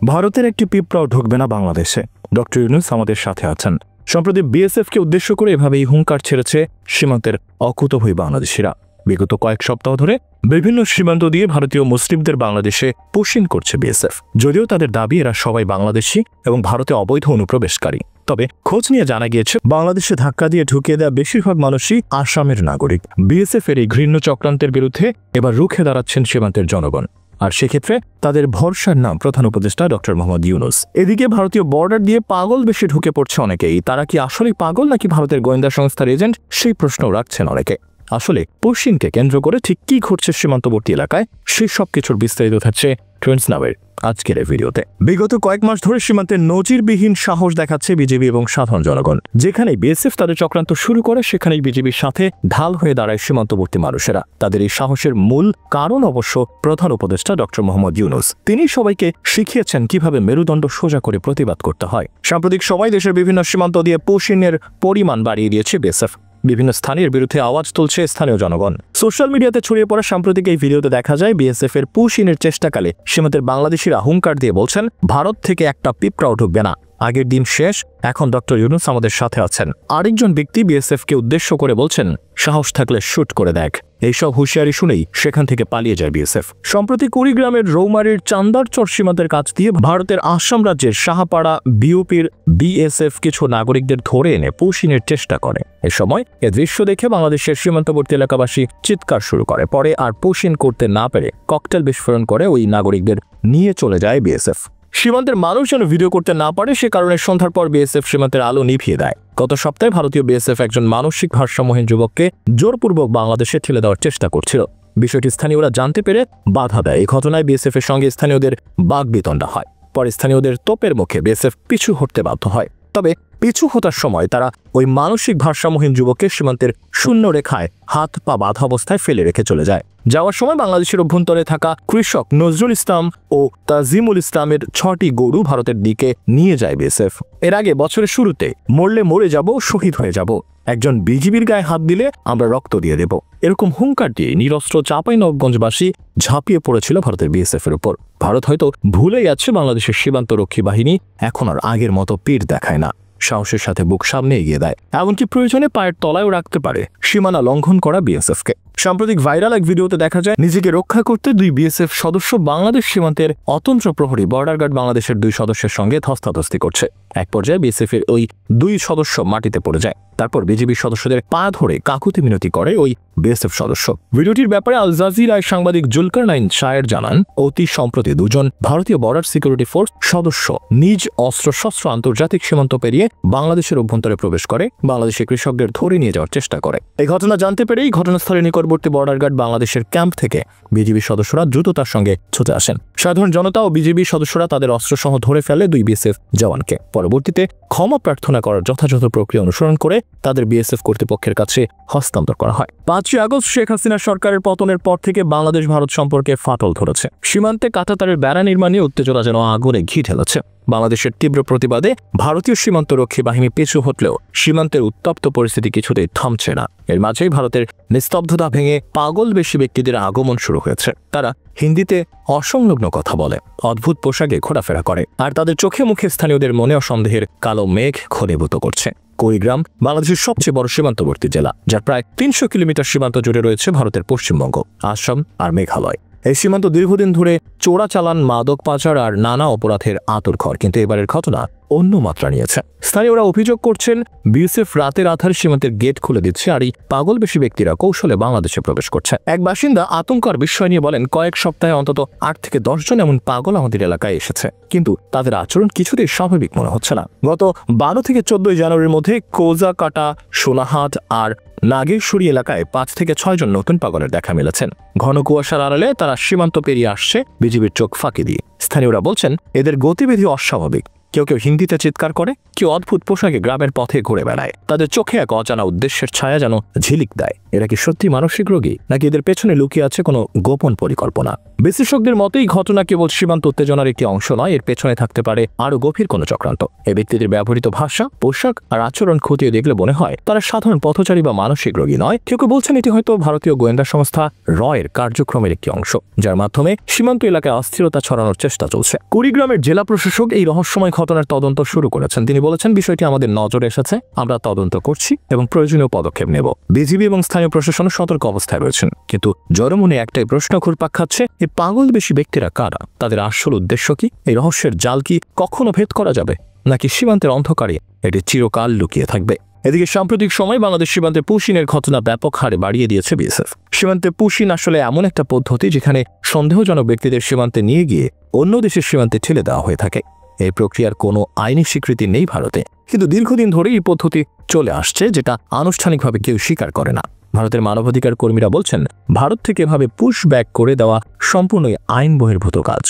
ভারতের একটি পিঁপড়াও ঢুকবে না বাংলাদেশে। ডক্টর ইউনূস আমাদের সাথে আছেন। সম্প্রতি বিএসএফকে উদ্দেশ্য করে এভাবেই হুঙ্কার ছেড়েছে সীমান্তের অকুতভয় বাংলাদেশিরা। বিগত কয়েক সপ্তাহ ধরে বিভিন্ন সীমান্ত দিয়ে ভারতীয় মুসলিমদের বাংলাদেশে পুশিং করছে বিএসএফ। যদিও তাদের দাবি এরা সবাই বাংলাদেশি এবং ভারতে অবৈধ অনুপ্রবেশকারী। তবে খোঁজ নিয়ে জানা গিয়েছে বাংলাদেশে ধাক্কা দিয়ে ঢুকিয়ে দেওয়া বেশিরভাগ মানুষই আসামের নাগরিক। বিএসএফ এর এই ঘৃণ্য চক্রান্তের বিরুদ্ধে এবার রুখে দাঁড়াচ্ছেন সীমান্তের জনগণ। আর সেক্ষেত্রে তাদের ভরসার নাম প্রধান উপদেষ্টা ডক্টর মোহাম্মদ ইউনূস। এদিকে ভারতীয় বর্ডার দিয়ে পাগল বেশি ঢুকে পড়ছে অনেকেই। তারা কি আসলেই পাগল নাকি ভারতের গোয়েন্দা সংস্থার এজেন্ট, সেই প্রশ্ন রাখছেন অনেকে। আসলে পুশিংকে কেন্দ্র করে ঠিক কি ঘটছে সীমান্তবর্তী এলাকায়, সেই সব কিছুর বিস্তারিত থাকছে ট্রেন্ডস নামের আজকের এই ভিডিওতে। বিগত কয়েক মাস ধরে সীমান্তে নজিরবিহীন সাহস দেখাচ্ছে বিজেপি এবং সাধারণ জনগণ। যেখানেই বিএসএফ তাদের চক্রান্ত শুরু করে সেখানেই বিজেপির সাথে ঢাল হয়ে দাঁড়ায় সীমান্তবর্তী মানুষেরা। তাদের এই সাহসের মূল কারণ অবশ্য প্রধান উপদেষ্টা ডক্টর মোহাম্মদ ইউনূস। তিনি সবাইকে শিখিয়েছেন কিভাবে মেরুদণ্ড সোজা করে প্রতিবাদ করতে হয়। সাম্প্রতিক সময় দেশের বিভিন্ন সীমান্ত দিয়ে পুশিংয়ের পরিমাণ বাড়িয়ে দিয়েছে বিএসএফ। বিভিন্ন স্থানীয় বিরুদ্ধে আওয়াজ তুলছে স্থানীয় জনগণ। সোশ্যাল মিডিয়াতে ছড়িয়ে পড়া সাম্প্রতিক এই ভিডিওতে দেখা যায় বিএসএফ এর পুশিংয়ের চেষ্টাকালে সীমান্তের বাংলাদেশিরা হুঙ্কার দিয়ে বলছেন, ভারত থেকে একটা পিঁপড়াও ঢুকবে না, আগের দিন শেষ, এখন ডক্টর ইউনূস আমাদের সাথে আছেন। আরেকজন ব্যক্তি বিএসএফ কে উদ্দেশ্য করে বলছেন, সাহস থাকলে শুট করে দেখ। এইসব হুঁশিয়ারি শুনেই সেখান থেকে পালিয়ে যায় বিএসএফ। সম্প্রতি কুড়িগ্রামের রৌমারীর চান্দারচর সীমান্তের কাছ দিয়ে ভারতের আসাম রাজ্যের সাহাপাড়া বিওপির বিএসএফ কিছু নাগরিকদের ধরে এনে পুশিংয়ের চেষ্টা করে। এ সময় এ দৃশ্য দেখে বাংলাদেশের সীমান্তবর্তী এলাকাবাসী চিৎকার শুরু করে। পরে আর পুশিং করতে না পেরে ককটেল বিস্ফোরণ করে ওই নাগরিকদের নিয়ে চলে যায় বিএসএফ। সীমান্তের মানুষ যেন ভিডিও করতে না পারে সে কারণে সন্ধ্যার পর বিএসএফ সীমান্তের আলো নিভিয়ে দেয়। গত সপ্তাহে ভারতীয় বিএসএফ একজন মানসিক ভারসাম্যহীন যুবককে জোরপূর্বক বাংলাদেশে ঠেলে দেওয়ার চেষ্টা করছিল। বিষয়টি স্থানীয়রা জানতে পেরে বাধা দেয়। এই ঘটনায় বিএসএফ এর সঙ্গে স্থানীয়দের বাগবিতণ্ডা হয়। পরে স্থানীয়দের তোপের মুখে বিএসএফ পিছু হটতে বাধ্য হয়। তবে পিছু হতার সময় তারা ওই মানসিক ভারসাম্যহীন যুবককে সীমান্তের শূন্য রেখায় হাত পা বাঁধা অবস্থায় ফেলে রেখে চলে যায়। যাওয়ার সময় বাংলাদেশের অভ্যন্তরে থাকা কৃষক নজরুল ইসলাম ও তাজিমুল ইসলামের 6টি গরু ভারতের দিকে নিয়ে যায় বিএসএফ। এর আগে বছরের শুরুতে মরলে মরে যাব, শহীদ হয়ে যাব, একজন বিজিবির গায়ে হাত দিলে আমরা রক্ত দিয়ে দেব, এরকম হুঙ্কার দিয়ে নিরস্ত্র চাঁপাইনবাবগঞ্জবাসী ঝাঁপিয়ে পড়েছিল ভারতের বিএসএফ এর উপর। ভারত হয়তো ভুলে যাচ্ছে বাংলাদেশের সীমান্তরক্ষী বাহিনী এখন আর আগের মতো পীর দেখায় না, সাহসের সাথে বুক সামনে এগিয়ে দেয়। এমনকি প্রয়োজনে পায়ের তলায়ও রাখতে পারে সীমানা লঙ্ঘন করা বিএসএফকে। সাম্প্রতিক ভাইরাল এক ভিডিওতে দেখা যায় নিজেকে রক্ষা করতে দুই বিএসএফ সদস্য বাংলাদেশ সীমান্তের অতন্ত্র প্রহরী বর্ডার গার্ড বাংলাদেশের দুই সদস্যের সঙ্গে ধস্তাধস্তি করছে। এক পর্যায়ে বিএসএফ এর ওই দুই সদস্য মাটিতে পড়ে যায়। তারপর বিজিবি সদস্যদের পা ধরে কাকুতি মিনতি করে ওই বিএসএফ সদস্য। ভিডিওটির ব্যাপারে আল জাজিরায় সাংবাদিক জুলকারনাইন শায়ের জানান, অতি সম্প্রতি দুজন ভারতীয় বর্ডার সিকিউরিটি ফোর্স সদস্য নিজ অস্ত্রশস্ত্র আন্তর্জাতিক সীমান্ত পেরিয়ে বাংলাদেশের অভ্যন্তরে প্রবেশ করে বাংলাদেশের কৃষকদের ধরে নিয়ে যাওয়ার চেষ্টা করে। এই ঘটনা জানতে পেরেই ঘটনাস্থলে নিকটবর্তী বর্ডার গার্ড বাংলাদেশের ক্যাম্প থেকে বিজিবি সদস্যরা দ্রুত তার সঙ্গে ছুটে আসেন। সাধারণ জনতা ও বিজিবি সদস্যরা তাদের অস্ত্রসহ ধরে ফেলে দুই বিএসএফ জওয়ানকে। পরবর্তীতে ক্ষমা প্রার্থনা করার যথাযথ প্রক্রিয়া অনুসরণ করে তাদের বিএসএফ কর্তৃপক্ষের কাছে হস্তান্তর করা হয়। 5 আগস্ট শেখ হাসিনা সরকারের পতনের পর থেকে বাংলাদেশ ভারত সম্পর্কে ফাটল ধরেছে। সীমান্তে কাঁটাতারের বেড়া নির্মাণে উত্তেজনা যেন আগুনে ঘি ঢেলেছে। বাংলাদেশের তীব্র প্রতিবাদে ভারতীয় সীমান্তরক্ষী বাহিনী পিছু হটলেও সীমান্তের উত্তপ্ত পরিস্থিতি কিছুতেই থামছে না। এর মাঝেই ভারতের নিস্তব্ধতা ভেঙে পাগল বেশি ব্যক্তিদের আগমন শুরু হয়েছে। তারা হিন্দিতে অসংলগ্ন কথা বলে, অদ্ভুত পোশাকে ঘোরাফেরা করে, আর তাদের চোখে মুখে স্থানীয়দের মনে সন্দেহের কালো মেঘ ঘনীভূত করছে। কুড়িগ্রাম বাংলাদেশের সবচেয়ে বড় সীমান্তবর্তী জেলা, যার প্রায় 300 কিলোমিটার সীমান্ত জুড়ে রয়েছে ভারতের পশ্চিমবঙ্গ, আসাম আর মেঘালয়। এই সীমান্ত দীর্ঘদিন ধরে চোরাচালান, মাদক পাচার আর নানা অপরাধের আঁতুড়ঘর। কিন্তু এবারের ঘটনা অন্য মাত্রা নিয়েছে। স্থানীয়রা অভিযোগ করছেন বিএসএফ রাতের আধারে সীমান্তের গেট খুলে দিচ্ছে আর এই পাগল বেশি ব্যক্তিরা কৌশলে বাংলাদেশে প্রবেশ করছে। এক বাসিন্দা আতঙ্ক আর বিস্ময় নিয়ে বলেন, কয়েক সপ্তাহে অন্তত 8 থেকে 10 জন এমন পাগল আমাদের এলাকায় এসেছে, কিন্তু তাদের আচরণ কিছুতেই স্বাভাবিক মনে হচ্ছে না। গত 12 থেকে 14 জানুয়ারির মধ্যে কোজাকাটা, সোনাহাট আর নাগেশ্বরী এলাকায় 5 থেকে 6 জন নতুন পাগলের দেখা মিলেছেন। ঘন কুয়াশার আড়ালে তারা সীমান্ত পেরিয়ে আসছে বিজিবির চোখ ফাঁকি দিয়ে। স্থানীয়রা বলছেন এদের গতিবিধি অস্বাভাবিক। কেউ কেউ হিন্দিতে চিৎকার করে, কেউ অদ্ভুত পোশাকে গ্রামের পথে ঘুরে বেড়ায়। তাদের চোখে এক অজানা উদ্দেশ্যের ছায়া যেন ঝিলিক দেয়। এরা কি সত্যি মানসিক রোগী, নাকি এদের পেছনে লুকিয়ে আছে কোনো গোপন পরিকল্পনা? বিশেষজ্ঞদের মতে এই ঘটনা কেবল সীমান্ত উত্তেজনার একটি অংশ নয়, এর পেছনে থাকতে পারে আরো গভীর কোনো চক্রান্ত। এই ব্যক্তিদের ব্যবহৃত ভাষা, পোশাক আর আচরণ খতিয়ে দেখলে মনে হয় তারা সাধারণ পথচারী বা মানসিক রোগী নয়। কেউ কেউ বলছেন এটি হয়তো ভারতীয় গোয়েন্দা সংস্থা রয়ের কার্যক্রমের একটি অংশ, যার মাধ্যমে সীমান্ত এলাকায় অস্থিরতা ছড়ানোর চেষ্টা চলছে। কুড়িগ্রামের জেলা প্রশাসক এই রহস্যময় ঘটনার তদন্ত শুরু করেছেন। তিনি বলেছেন, বিষয়টি আমাদের নজরে এসেছে, আমরা তদন্ত করছি এবং প্রয়োজনীয় পদক্ষেপ নেব। বিজিবি এবং স্থানীয় প্রশাসন সতর্ক অবস্থায় রয়েছেন, কিন্তু জনমনে একটাই প্রশ্ন ঘুরপাক খাচ্ছে, এই পাগল বেশি ব্যক্তিরা কারা? তাদের আসল উদ্দেশ্য কি? এই রহস্যের জাল কি কখনো ভেদ করা যাবে, নাকি সীমান্তের অন্ধকারে এটি চিরকাল লুকিয়ে থাকবে? এদিকে সাম্প্রতিক সময় বাংলাদেশ সীমান্তে পুশিনের ঘটনা ব্যাপক হারে বাড়িয়ে দিয়েছে বিএসএফ। সীমান্তে পুশিন আসলে এমন একটা পদ্ধতি যেখানে সন্দেহজনক ব্যক্তিদের সীমান্তে নিয়ে গিয়ে অন্য দেশের সীমান্তে ঠেলে দেওয়া হয়ে থাকে। এই প্রক্রিয়ার কোনো আইনি স্বীকৃতি নেই ভারতে, কিন্তু দীর্ঘদিন ধরে এই পদ্ধতি চলে আসছে, যেটা আনুষ্ঠানিকভাবে কেউ স্বীকার করে না। ভারতের মানবাধিকার কর্মীরা বলছেন, ভারত থেকে এভাবে পুশ ব্যাক করে দেওয়া সম্পূর্ণই আইন বহির্ভূত কাজ।